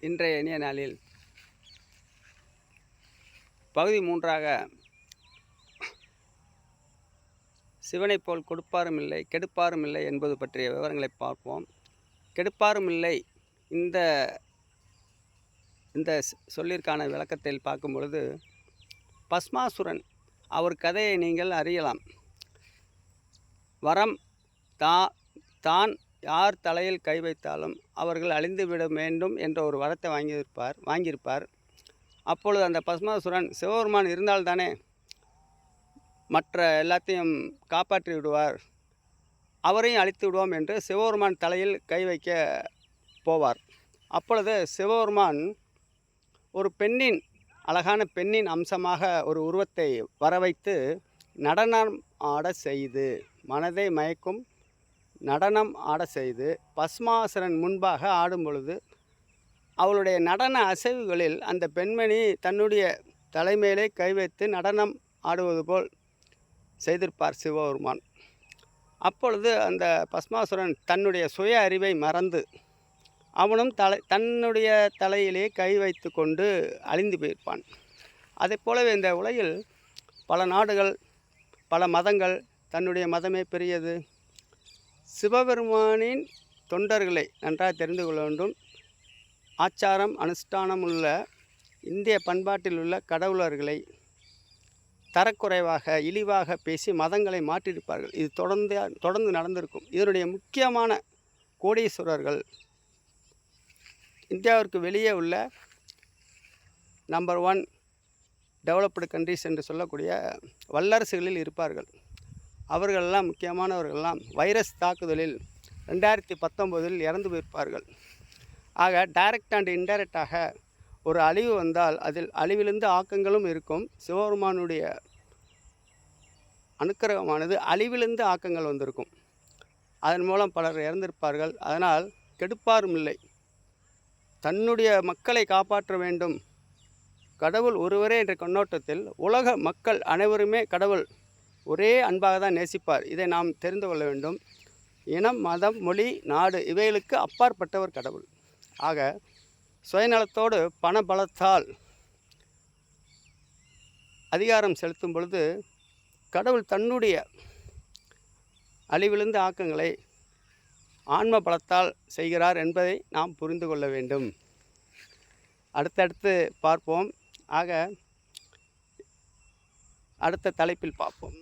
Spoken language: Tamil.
இன்றைய இனிய நாளில் பகுதி 3ஆக சிவனைப் போல் கொடுப்பாரும் இல்லை கெடுப்பாரும் இல்லை என்பது பற்றிய விவரங்களை பார்ப்போம். கெடுப்பாரும் இல்லை இந்த இந்த சொல்லிற்கான விளக்கத்தில் பார்க்கும் பொழுது, பஸ்மாசுரன் அவர் கதையை நீங்கள் அறியலாம். வரம் தான் யார் தலையில் கை வைத்தாலும் அவர்கள் அழிந்துவிட வேண்டும் என்ற ஒரு வரத்தை வாங்கியிருப்பார். அப்பொழுது அந்த பஸ்மாசுரன் சிவபெருமான் இருந்தால்தானே மற்ற எல்லாத்தையும் காப்பாற்றி விடுவார், அவரையும் அழித்து விடுவோம் என்று சிவபெருமான் தலையில் கை வைக்க போவார். அப்பொழுது சிவபெருமான் ஒரு அழகான பெண்ணின் அம்சமாக ஒரு உருவத்தை வரவைத்து நடனம் ஆட செய்து, மனதை மயக்கும் நடனம் ஆட செய்து பஸ்மாசுரன் முன்பாக ஆடும் பொழுது அவளுடைய நடன அசைவுகளில் அந்த பெண்மணி தன்னுடைய தலைமையிலே கை வைத்து நடனம் ஆடுவது போல் செய்திருப்பார் சிவபெருமான். அப்பொழுது அந்த பஸ்மாசுரன் தன்னுடைய சுய அறிவை மறந்து அவனும் தன்னுடைய தலையிலே கை வைத்து கொண்டு அழிந்து போயிருப்பான். அதை போலவே இந்த உலகில் பல நாடுகள், பல மதங்கள், தன்னுடைய மதமே பெரியது, சிவபெருமானின் தொண்டர்களை நன்றாக தெரிந்து கொள்ள வேண்டும். ஆச்சாரம் அனுஷ்டானம் உள்ள இந்திய பண்பாட்டில் உள்ள கடவுளர்களை தரக்குறைவாக இழிவாக பேசி மதங்களை மாற்றியிருப்பார்கள். இது தொடர்ந்து நடந்திருக்கும். இதனுடைய முக்கியமான கோடீஸ்வரர்கள் இந்தியாவிற்கு வெளியே உள்ள நம்பர் 1 டெவலப்டு கண்ட்ரிஸ் என்று சொல்லக்கூடிய வல்லரசுகளில் இருப்பார்கள். அவர்களெல்லாம் முக்கியமானவர்களெல்லாம் வைரஸ் தாக்குதலில் 2019 இறந்து போயிருப்பார்கள். ஆக டைரக்ட் அண்ட் இன்டைரக்டாக ஒரு அழிவு வந்தால் அதில் அழிவிலிருந்து ஆக்கங்களும் இருக்கும். சிவபெருமானுடைய அனுக்கிரகமானது அழிவிலிருந்து ஆக்கங்கள் வந்திருக்கும். அதன் மூலம் பலர் இறந்திருப்பார்கள். அதனால் கெடுப்பாரும் இல்லை, தன்னுடைய மக்களை காப்பாற்ற வேண்டும், கடவுள் ஒருவரே என்ற கண்ணோட்டத்தில் உலக மக்கள் அனைவருமே கடவுள் ஒரே அன்பாக தான் நேசிப்பார். இதை நாம் தெரிந்து கொள்ள வேண்டும். இனம், மதம், மொழி, நாடு இவைகளுக்கு அப்பாற்பட்டவர் கடவுள். ஆக சுயநலத்தோடு பண பலத்தால் அதிகாரம் செலுத்தும் பொழுது கடவுள் தன்னுடைய அழிவிலிருந்து ஆக்கங்களை ஆன்ம பலத்தால் செய்கிறார் என்பதை நாம் புரிந்து கொள்ள வேண்டும். அடுத்தடுத்து பார்ப்போம். ஆக அடுத்த தலைப்பில் பார்ப்போம்.